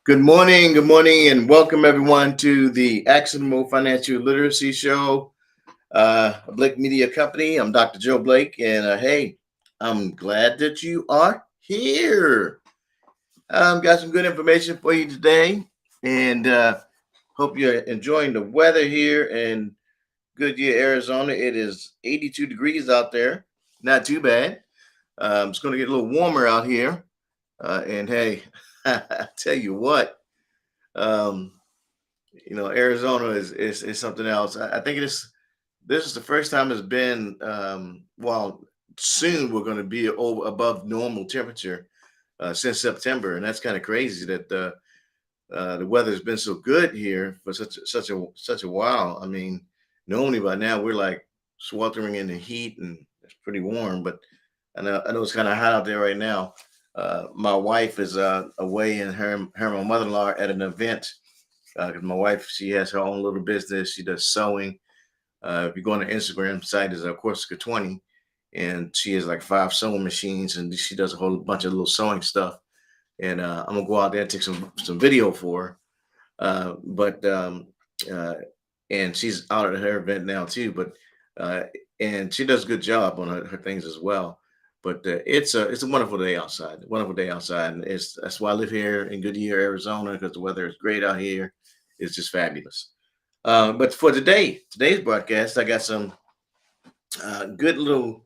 Good morning, and welcome everyone to the Actionable Financial Literacy Show, Blake Media Company. I'm Dr. Joe Blake, and hey, I'm glad that you are here. Got some good information for you today, and hope you're enjoying the weather here in Goodyear, Arizona. It is 82 degrees out there, not too bad. It's going to get a little warmer out here, and hey, I tell you what. Um, Arizona is something else. I think this is the first time it's been well, soon we're going to be over above normal temperature since September, and that's kind of crazy that the weather's been so good here for such a while. I mean, normally by now we're like sweltering in the heat and it's pretty warm, but I know it's kind of hot out there right now. My wife is away, and her and my mother-in-law are at an event because my wife, she has her own little business. She does sewing. If you go on the Instagram site, is Corsica 20, and she has like five sewing machines, and she does a whole bunch of little sewing stuff. And I'm gonna go out there and take some video for her. But uh, and she's out at her event now too. But uh, and she does a good job on her things as well. But it's a wonderful day outside. Wonderful day outside, and that's why I live here in Goodyear, Arizona, because the weather is great out here. It's just fabulous. But for today's broadcast, I got some good little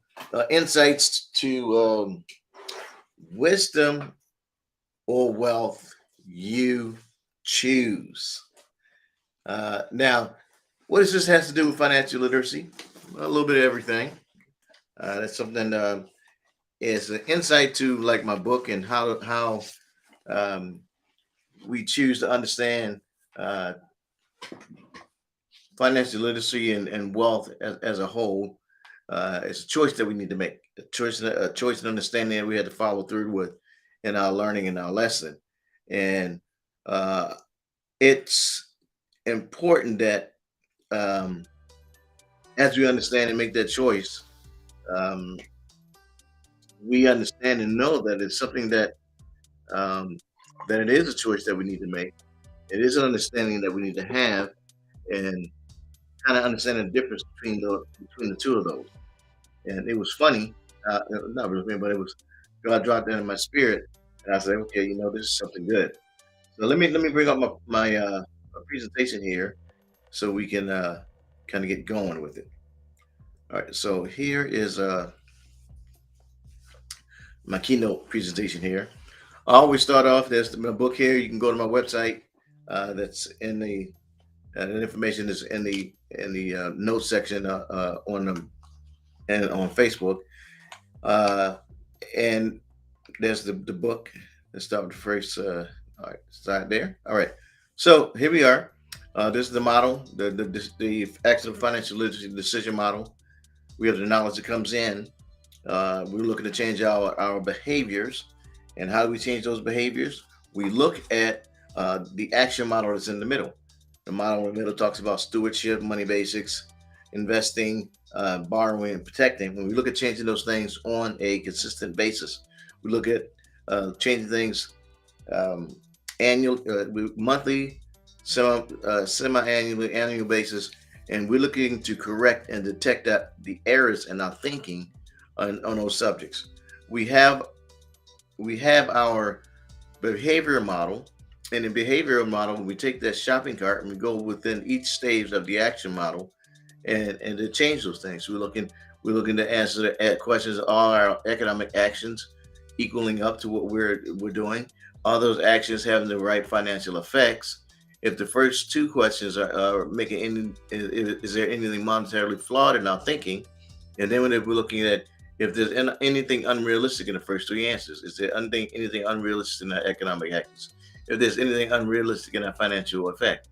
insights to wisdom or wealth you choose. Now, what does this has to do with financial literacy? Well, a little bit of everything. That's something is an insight to like my book and how um, we choose to understand uh, financial literacy and wealth as a whole. It's a choice that we need to make, a choice and understanding that we had to follow through with in our learning and our lesson. And uh, it's important that um, as we understand and make that choice, um, we understand and know that it's something um, that it is a choice that we need to make. It is an understanding that we need to have, and kind of understanding the difference between the two of those. And it was funny, not really funny, but it was God dropped that in my spirit, and I said, okay, this is something good. So let me bring up my presentation here so we can kind of get going with it. All right, so here is my keynote presentation here. I always start off. There's my book here. You can go to my website. That's in the information is in the notes section on the and on Facebook. Uh, and there's the book. Let's start with the first all right, side there. All right. So here we are. This is the model, the active financial literacy decision model. We have the knowledge that comes in. We're looking to change our behaviors. And how do we change those behaviors? We look at the action model that's in the middle. The model in the middle talks about stewardship, money basics, investing, borrowing, and protecting. When we look at changing those things on a consistent basis, we look at changing things um, monthly, semi-annually, annual basis, and we're looking to correct and detect the errors in our thinking on those subjects. We have we have our behavioral model. In the behavioral model, we take that shopping cart and we go within each stage of the action model and to change those things. We're looking to answer questions: are our economic actions equaling up to what we're doing? Are those actions having the right financial effects? If the first two questions are making any, is there anything monetarily flawed in our thinking? And then when we're looking at if there's anything unrealistic in the first three answers, is there anything unrealistic in our economic actions? If there's anything unrealistic in our financial effect,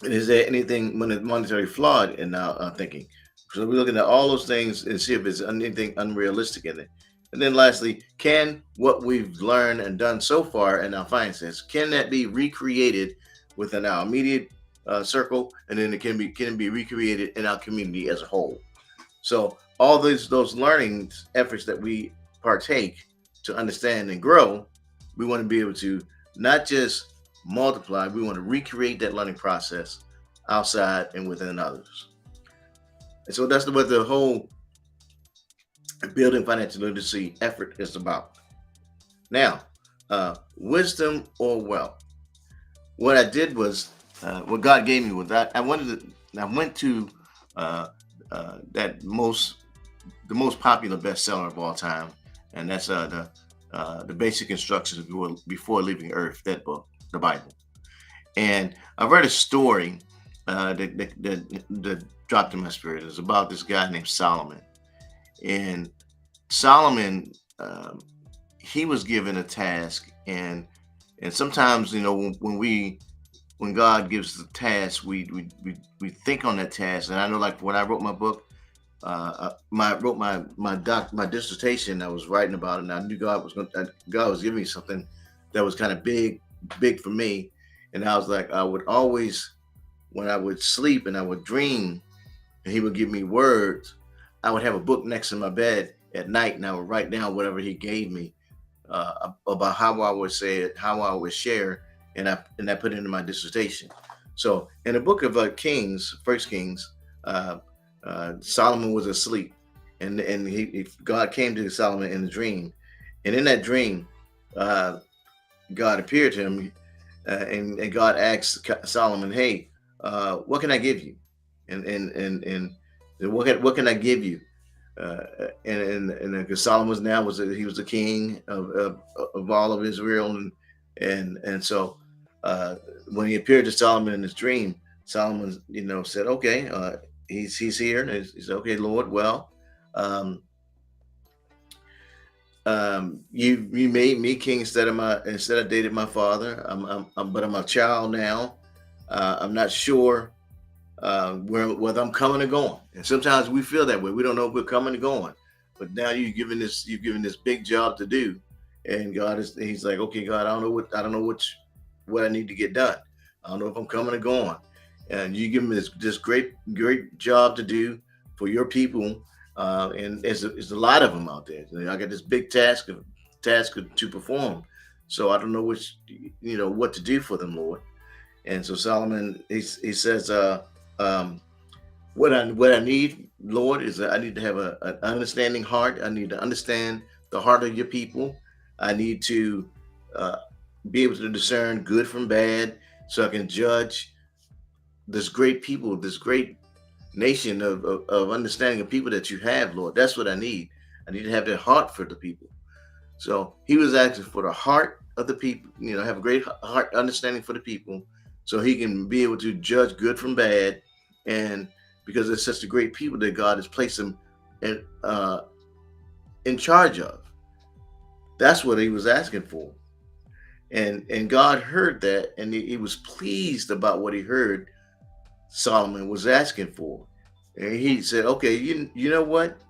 and is there anything monetary flawed in our thinking? So we're looking at all those things and see if there's anything unrealistic in it. And then lastly, can what we've learned and done so far in our finances, can that be recreated within our immediate circle, and then it can be recreated in our community as a whole? So all those learning efforts that we partake to understand and grow, we want to be able to not just multiply. We want to recreate that learning process outside and within others. And so that's what the whole building financial literacy effort is about. Now, wisdom or wealth. What I did was, what God gave me was that I went to uh, that the most popular bestseller of all time, and that's the basic instructions before leaving Earth. That book, the Bible. And I read a story that dropped in my spirit. It's about this guy named Solomon, and Solomon, he was given a task, and sometimes, when God gives the task, we think on that task. And I know, like when I wrote my book, wrote my dissertation, I was writing about it, and I knew God was giving me something that was kind of big for me. And I was like, I would always, when I would sleep and I would dream, and He would give me words, I would have a book next to my bed at night, and I would write down whatever He gave me, about how I would say it, how I would share, and I put it into my dissertation. So in the book of Kings, First Kings, Solomon was asleep, and God came to Solomon in a dream, and in that dream, uh, God appeared to him, and God asked Solomon, "Hey, what can I give you?" And what can I give you? And because Solomon he was the king of all of Israel, and so, uh, when he appeared to Solomon in his dream, Solomon, said, "Okay, he's here." And he said, "Okay, Lord, well, um, you made me king instead of David my father. But I'm a child now. I'm not sure whether I'm coming or going." And sometimes we feel that way. We don't know if we're coming or going. But now you've given this big job to do, and He's like, "Okay, God, I don't know what I need to get done. I don't know if I'm coming or going." And you give me this great job to do for your people, and there's a lot of them out there. I got this big task to perform, so I don't know what to do for them, Lord. And so Solomon, he says, um, what I need, Lord, is that I need to have an understanding heart. I need to understand the heart of your people. I need to uh, be able to discern good from bad, so I can judge this great people, this great nation of understanding of people that you have, Lord. That's what I need. I need to have that heart for the people. So he was asking for the heart of the people, have a great heart understanding for the people, so he can be able to judge good from bad. And because it's such a great people that God has placed him in charge of. That's what he was asking for. And God heard that, and he was pleased about what he heard Solomon was asking for. And he said, "Okay, you know what?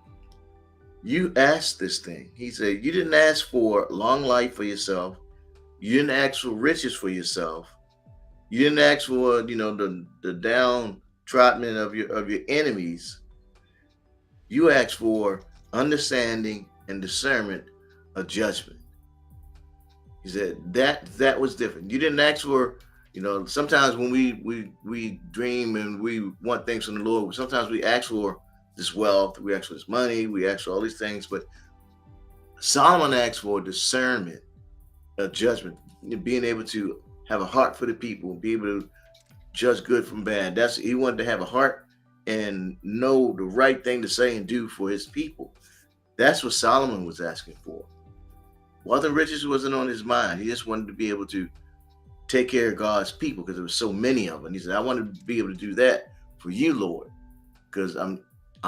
You asked this thing." He said, "You didn't ask for long life for yourself. You didn't ask for riches for yourself. You didn't ask for, the downtrodden of your enemies. You asked for understanding and discernment of judgment." He said that was different. You didn't ask for, sometimes when we dream and we want things from the Lord, sometimes we ask for this wealth, we ask for this money, we ask for all these things. But Solomon asked for discernment of judgment, being able to have a heart for the people, be able to judge good from bad. He wanted to have a heart and know the right thing to say and do for his people. That's what Solomon was asking for. Wealth and riches wasn't on his mind. He just wanted to be able to take care of God's people, because there were so many of them. He said, "I want to be able to do that for you, Lord, because I'm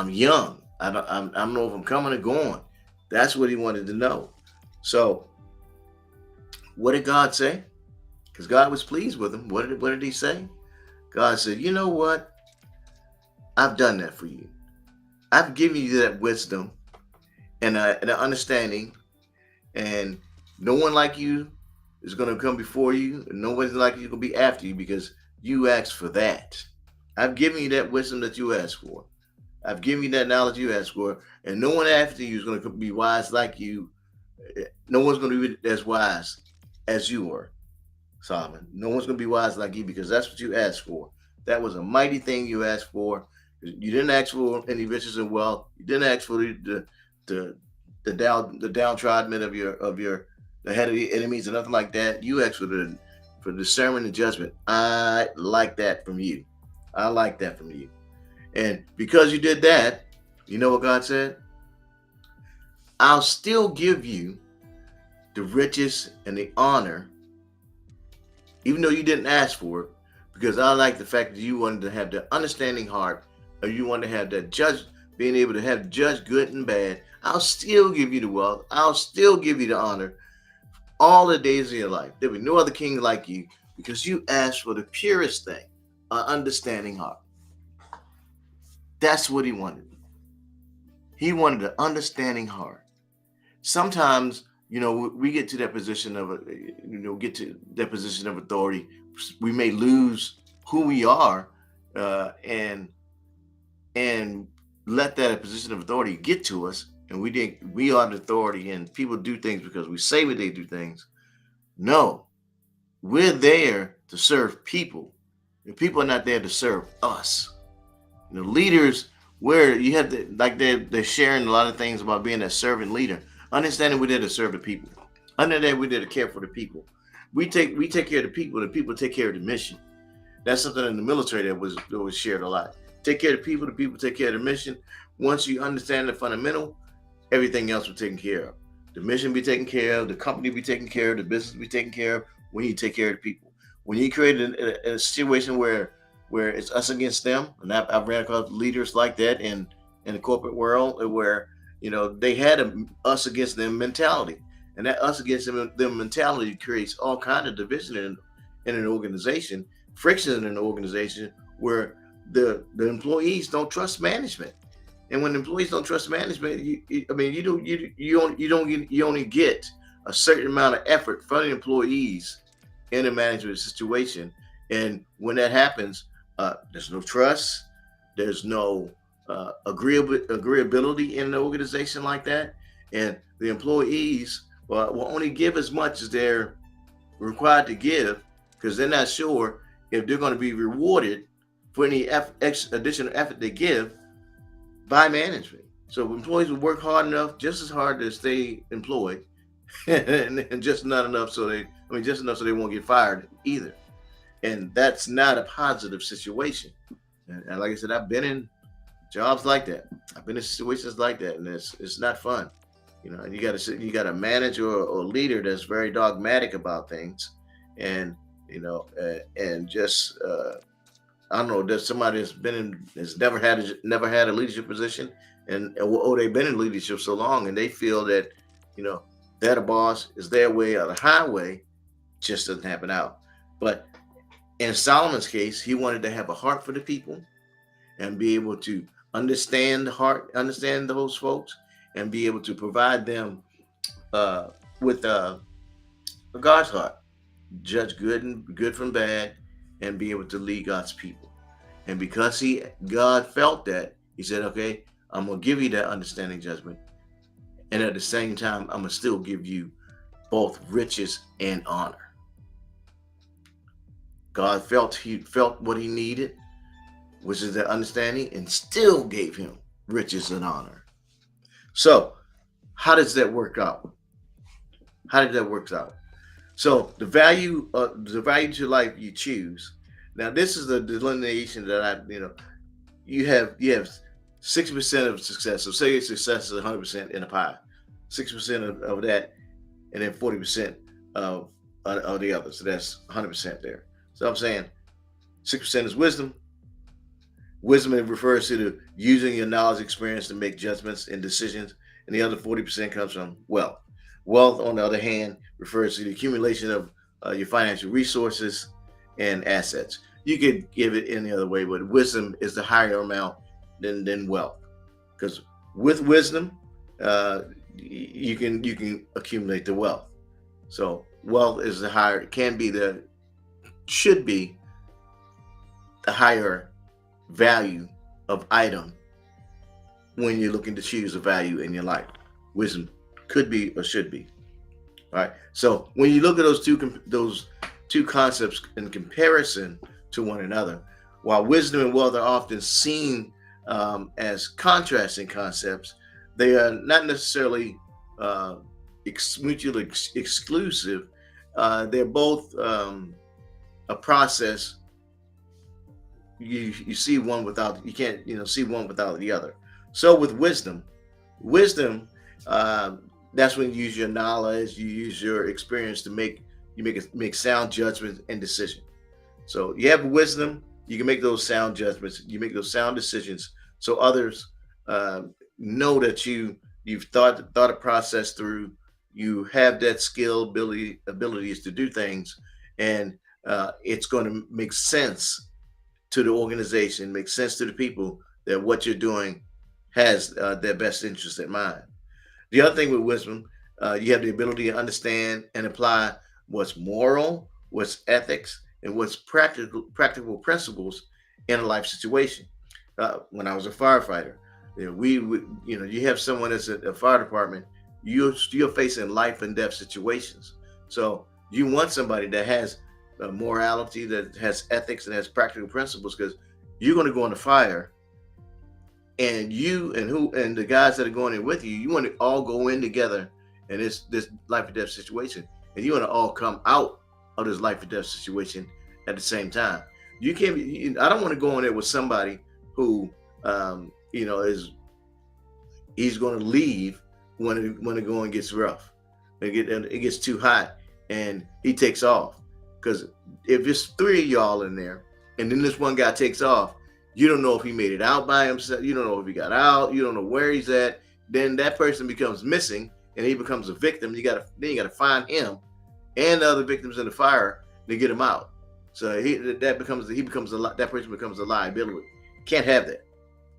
young. I don't know if I'm coming or going." That's what he wanted to know. So, what did God say? Because God was pleased with him. What did He say? God said, "You know what? I've done that for you. I've given you that wisdom and an understanding, and no one like you is going to come before you, and no one's like you is going to be after you, because you asked for that. I've given you that wisdom that you asked for. I've given you that knowledge you asked for, and no one after you is going to be wise like you. No one's going to be as wise as you are." Solomon. No one's going to be wise like you because that's what you asked for. That was a mighty thing you asked for. You didn't ask for any riches and wealth. You didn't ask for the the downtrodden of your the head of the enemies and nothing like that. You asked for discernment and judgment. I like that from you. I like that from you. And because you did that, you know what God said? I'll still give you the riches and the honor, even though you didn't ask for it, because I like the fact that you wanted to have the understanding heart, or you want to have that judge, being able to have judge good and bad. I'll still give you the wealth. I'll still give you the honor all the days of your life. There'll be no other king like you because you asked for the purest thing, an understanding heart. That's what he wanted. He wanted an understanding heart. Sometimes, we get to that position of authority. We may lose who we are, and let that position of authority get to us, and we think we are the authority, and people do things because we say what they do things. No, we're there to serve people, and people are not there to serve us. Leaders, where you have to, like they're sharing a lot of things about being a servant leader. Understanding we're there to serve the people. Understanding we're there to care for the people. We take care of the people take care of the mission. That's something in the military that was shared a lot. Take care of the people take care of the mission. Once you understand the fundamental, everything else will be taken care of. The mission be taken care of, the company be taken care of, the business be taken care of when you take care of the people. When you create a situation where it's us against them, and I've ran across leaders like that in the corporate world where they had a us against them mentality, and that us against them mentality creates all kind of division in an organization, friction in an organization where the employees don't trust management. And when employees don't trust management, you only get a certain amount of effort from the employees in a management situation. And when that happens, there's no trust, there's no agreeability in an organization like that, and the employees will only give as much as they're required to give because they're not sure if they're going to be rewarded for any additional effort they give by management. So employees will work hard enough, just as hard to stay employed, and just not enough so they won't get fired either. And that's not a positive situation. And like I said, I've been in jobs like that. I've been in situations like that, and it's not fun. And you got a manager or leader that's very dogmatic about things, and and just I don't know. There's somebody has never had a leadership position, and they've been in leadership so long, and they feel that they're the boss, is their way or the highway, just doesn't happen out. But in Solomon's case, he wanted to have a heart for the people and be able to understand those folks, and be able to provide them with a God's heart, judge good from bad, and be able to lead God's people. And because God felt that, he said, okay, I'm going to give you that understanding judgment. And at the same time, I'm going to still give you both riches and honor. God felt what he needed, which is that understanding, and still gave him riches and honor. So how does that work out? How did that work out? So the value to life you choose. Now, this is the delineation that you have 60% of success. So say your success is 100% in a pie, 6% of that, and then 40% of the other. So that's 100% there. So I'm saying 6% is wisdom. Wisdom, it refers to the using your knowledge, experience to make judgments and decisions, and the other 40% comes from wealth. Wealth, on the other hand, refers to the accumulation of your financial resources and assets. You could give it any other way, but wisdom is the higher amount than wealth, because with wisdom, you can accumulate the wealth. So wealth is should be the higher value of item when you're looking to choose a value in your life. Wisdom could be or should be. All right. So when you look at those two concepts in comparison to one another. While wisdom and wealth are often seen as contrasting concepts, they are not necessarily uh, mutually exclusive. They're both a process. You see one without, you can't see one without the other. So with wisdom, uh, that's when you use your knowledge, you use your experience to make sound judgments and decisions. So you have wisdom, you can make those sound judgments, you make those sound decisions, so others uh, know that you've thought a process through. You have that abilities to do things, and it's going to make sense to the organization, make sense to the people that what you're doing has their best interest in mind. The other thing with wisdom, you have the ability to understand and apply what's moral, what's ethics, and what's practical principles in a life situation. When I was a firefighter, we would, you have someone that's at a fire department, you're facing life and death situations. So you want somebody that has morality, that has ethics, and has practical principles, because you're going to go on the fire, and the guys that are going in with you, you want to all go in together in this life or death situation, and you want to all come out of this life or death situation at the same time. You can't be, I don't want to go in there with somebody who is he's going to leave when the going gets rough, it gets too hot, and he takes off. Because if it's three of y'all in there, and then this one guy takes off, you don't know if he made it out by himself. You don't know if he got out. You don't know where he's at. Then that person becomes missing, and he becomes a victim. You got to find him and the other victims in the fire to get him out. So that person becomes a liability. Can't have that.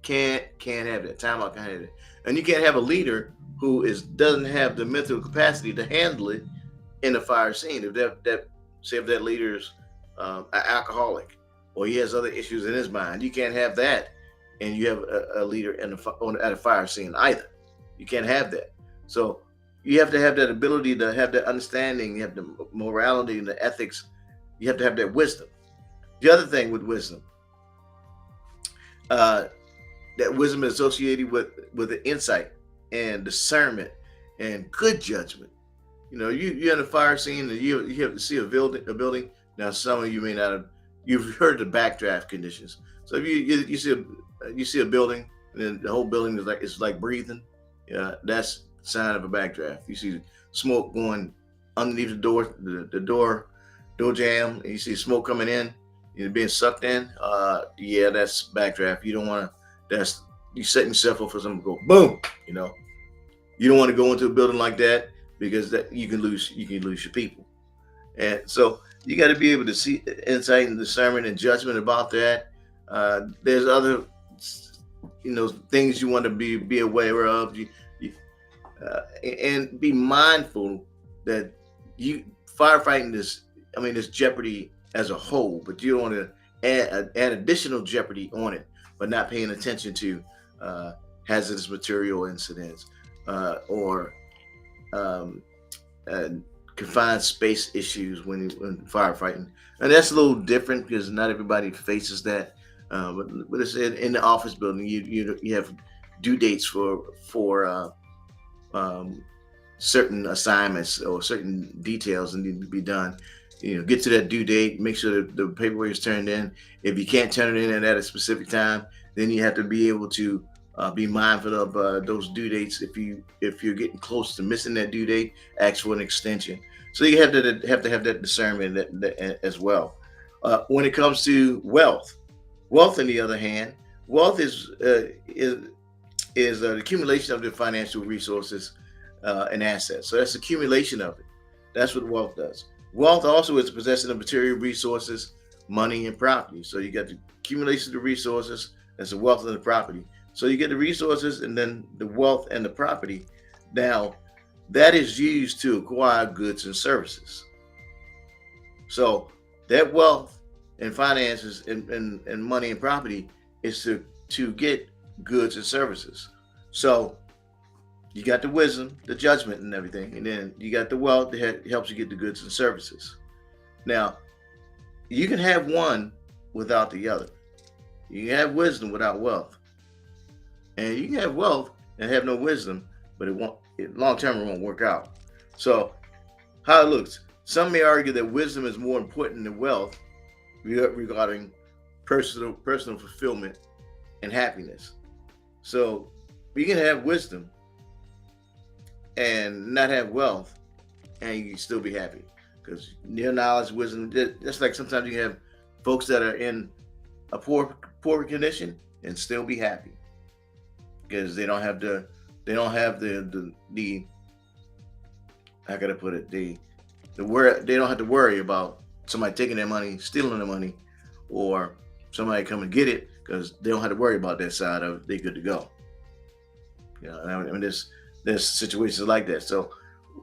Can't have that. Timeout can't have that. And you can't have a leader who doesn't have the mental capacity to handle it in the fire scene. If that leader's an alcoholic, or he has other issues in his mind, you can't have that. And you have a leader at a fire scene either. You can't have that. So you have to have that ability to have that understanding. You have the morality and the ethics. You have to have that wisdom. The other thing with wisdom, that wisdom is associated with the insight and discernment and good judgment. You're in a fire scene, and you have to see a building. Now, some of you may not have. You've heard the backdraft conditions. So if you see a building, and then the whole building is like breathing, that's a sign of a backdraft. You see smoke going underneath the door, the door jam, and you see smoke coming in, being sucked in. That's backdraft. You don't want to. You setting yourself up for something to go boom. You don't want to go into a building like that, because that you can lose your people. And so you got to be able to see insight and discernment and judgment about that. There's other things you want to be aware of, and be mindful that firefighting is jeopardy as a whole, but you don't want to add additional jeopardy on it, but not paying attention to hazardous material incidents, or confined space issues when firefighting. And that's a little different, because not everybody faces that. But it's in the office building, you have due dates for certain assignments, or certain details that need to be done. Get to that due date, make sure that the paperwork is turned in. If you can't turn it in at a specific time, then you have to be able to be mindful of those due dates. If you're getting close to missing that due date, ask for an extension. So you have to have that discernment that as well. When it comes to wealth, on the other hand, wealth is an accumulation of the financial resources and assets. So that's accumulation of it. That's what wealth does. Wealth also is the possession of material resources, money, and property. So you got the accumulation of the resources, that's the wealth of the property. So you get the resources, and then the wealth and the property. Now, that is used to acquire goods and services. So that wealth and finances and money and property is to get goods and services. So you got the wisdom, the judgment, and everything, and then you got the wealth that helps you get the goods and services. Now, you can have one without the other. You can have wisdom without wealth, and you can have wealth and have no wisdom, but long term it won't work out. So, how it looks, some may argue that wisdom is more important than wealth regarding personal fulfillment and happiness. So, you can have wisdom and not have wealth, and you can still be happy because near knowledge, wisdom. Just like sometimes you have folks that are in a poor condition and still be happy because they don't have the how can I put it, they don't have to worry about somebody taking their money, stealing their money, or somebody come and get it because they don't have to worry about that side of it. They're good to go. I mean, there's situations like that. So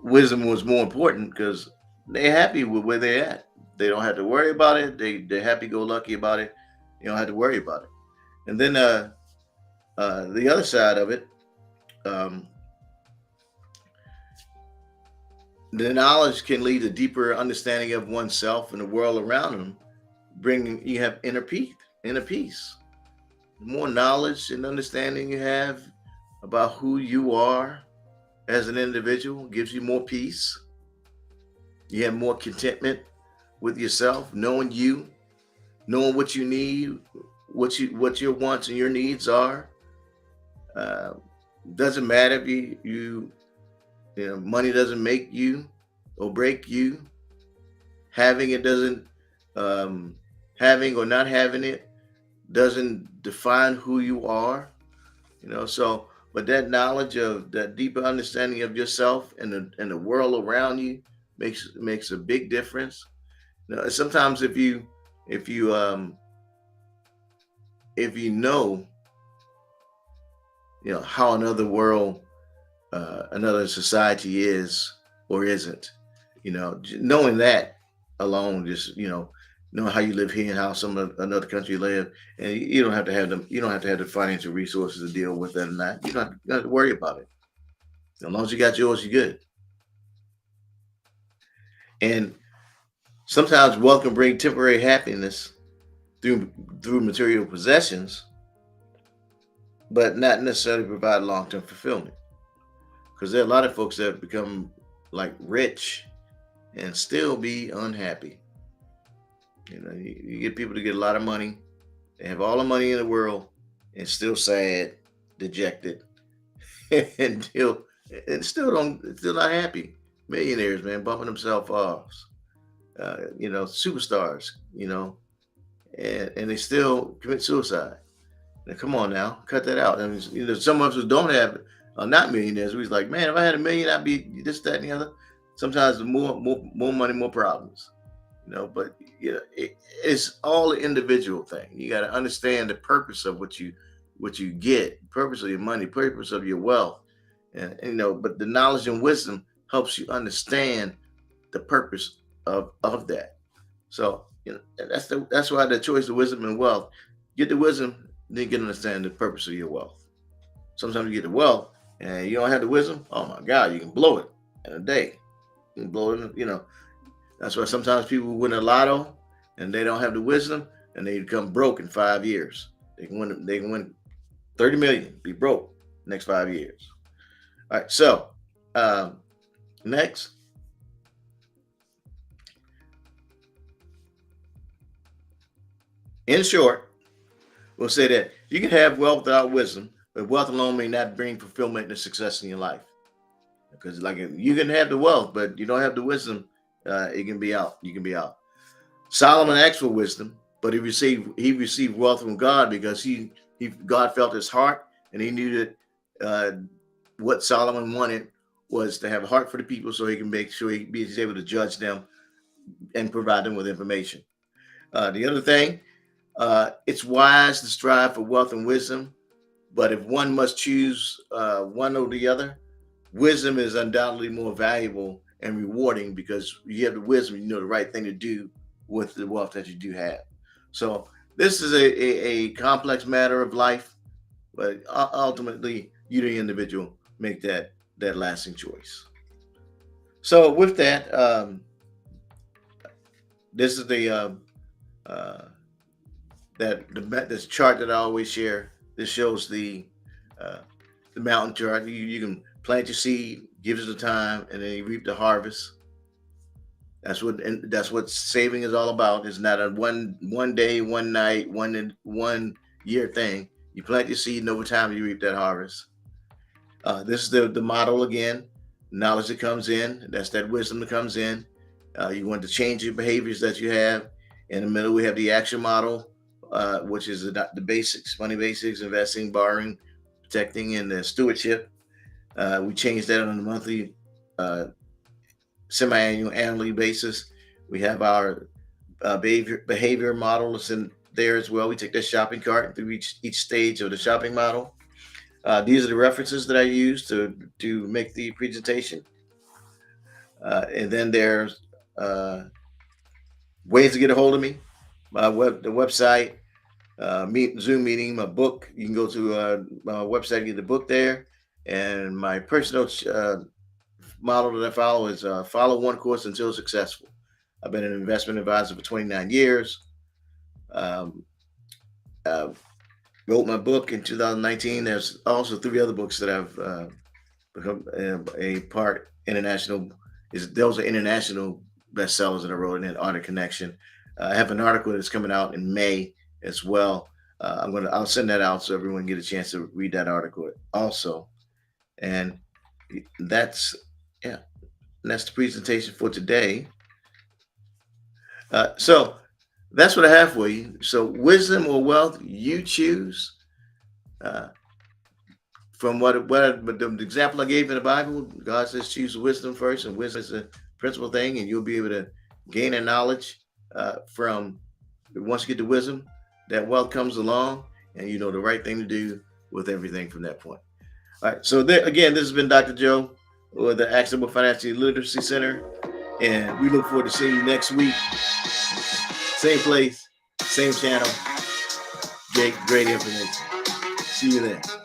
wisdom was more important because they're happy with where they're at. They don't have to worry about it. They're happy go lucky about it. You don't have to worry about it. And then the other side of it, um, the knowledge can lead to deeper understanding of oneself and the world around them, bringing you have inner peace. The more knowledge and understanding you have about who you are as an individual gives you more peace. You have more contentment with yourself, knowing what you need, what your wants and your needs are. Uh, doesn't matter if money doesn't make you or break you. Having it doesn't having or not having it doesn't define who you are. So but that knowledge of that deeper understanding of yourself and the world around you makes a big difference. Sometimes if you if you know how another society is or isn't, knowing that alone, just knowing how you live here and how another country live, and you don't have to have them. You don't have to have the financial resources to deal with that or not. You don't have to worry about it. As long as you got yours, you're good. And sometimes wealth can bring temporary happiness through material possessions, but not necessarily provide long-term fulfillment. Because there are a lot of folks that become like rich and still be unhappy. You get people to get a lot of money, they have all the money in the world, and still sad, dejected, and still not happy. Millionaires, man, bumping themselves off. Superstars, and they still commit suicide. Now, come on now, cut that out. And some of us who don't have, are not millionaires. We're like, man, if I had $1 million, I'd be this, that, and the other. Sometimes the more money, more problems. But it's all an individual thing. You got to understand the purpose of what you get, purpose of your money, purpose of your wealth, and But the knowledge and wisdom helps you understand the purpose of that. So that's why the choice of wisdom and wealth. Get the wisdom, then you can understand the purpose of your wealth. Sometimes you get the wealth and you don't have the wisdom. Oh my God, you can blow it in a day. You can blow it. That's why sometimes people win a lotto and they don't have the wisdom and they become broke in 5 years. They can win 30 million, be broke next 5 years. All right, so next. In short, we'll say that you can have wealth without wisdom, but wealth alone may not bring fulfillment and success in your life. Because like you can have the wealth, but you don't have the wisdom, it can be out. You can be out. Solomon asked for wisdom, but he received wealth from God because God felt his heart, and he knew that what Solomon wanted was to have a heart for the people, so he can make sure he's able to judge them and provide them with information. The other thing, it's wise to strive for wealth and wisdom, but if one must choose one or the other, wisdom is undoubtedly more valuable and rewarding because you have the wisdom, you know the right thing to do with the wealth that you do have. So this is a complex matter of life, but ultimately you, the individual, make that lasting choice. So with that, this is uh, this chart that I always share. This shows uh, the mountain chart. You can plant your seed, gives it the time, and then you reap the harvest. That's what saving is all about. It's not a one day, one night, one year thing. You plant your seed, and over time you reap that harvest. This is the model again. Knowledge that comes in. That's that wisdom that comes in. You want to change your behaviors that you have. In the middle, we have the action model, which is the basics, money basics, investing, borrowing, protecting, and the stewardship. We change that on a monthly, semi-annual, annually basis. We have our behavior models in there as well. We take the shopping cart through each stage of the shopping model. These are the references that I use to make the presentation. And then there's ways to get a hold of me. The website, Zoom meeting, my book. You can go to my website and get the book there. And my personal model that I follow is follow one course until successful. I've been an investment advisor for 29 years. Um, uh, Wrote my book in 2019. There's also 3 other books that I've become a part international. Those are international bestsellers that I wrote, and then Art of Connection. I have an article that's coming out in May as well. I'll send that out so everyone get a chance to read that article also. And that's yeah, and that's the presentation for today. So that's what I have for you. So wisdom or wealth, you choose. Uh, from but the example I gave in the Bible, God says choose wisdom first, and wisdom is the principal thing, and you'll be able to gain a knowledge from once you get the wisdom, that wealth comes along, and you know the right thing to do with everything from that point. All right. So again, this has been Dr. Joe with the Actionable Financial Literacy Center, and we look forward to seeing you next week. Same place, same channel. Great information. See you then.